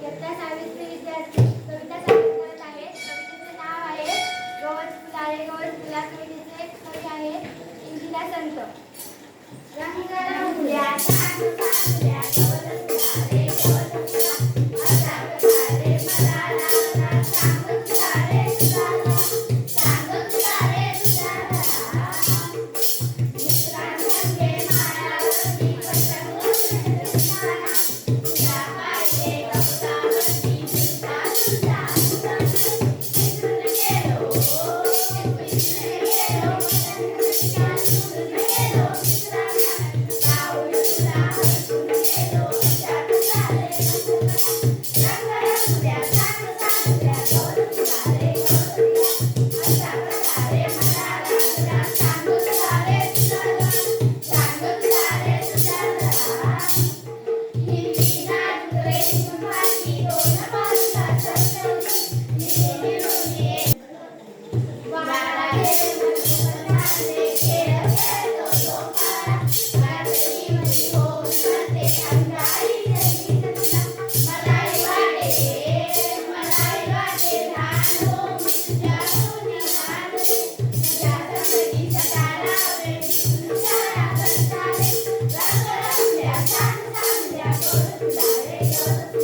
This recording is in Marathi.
इयत्ता 6वी विद्यार्थी कविता सादर करत आहेत. कवितेचे नाव आहे गवत फुलारे गवत फुला. कवितेचे कवी आहे इंदिरा संत. रंग रंगुल्या चांदण्या गवत फुलारे गवत फुला. असा प्रकारे मला लागला सांग फुलारे तुला सांग फुलारे तुला. मित्रांसंगे माळावरती पतंग उडवताना तुला पाहिजे गवतावरती झुलता झुलता विसरून गेलो पतंगाच्या सोडून गेलो मित्रांना पाऊल तुला हरपून गेलो. अशात झाले रंग रंगल्या सांग सांगल्या गवत फुलारे गवत फुला. अशा प्रकारे मला लागला सांग फुलारे तुला सांग फुलारे तुला. हिरवी नारळे फुलवाची दोन बाजूला सजवली निळे निळून वारा खेळ खेळतो लोकाला. रात्रीमध्ये होऊन म्हणते अंगाई जगी तुला. मलाही वाटे लहान हो तुझ्या दोन्ही मांडले. तुझ्या समधी सदा लावले तुझ्या करताले. रंग रंगल्या सांग सांगल्या गवत फुलारे गवत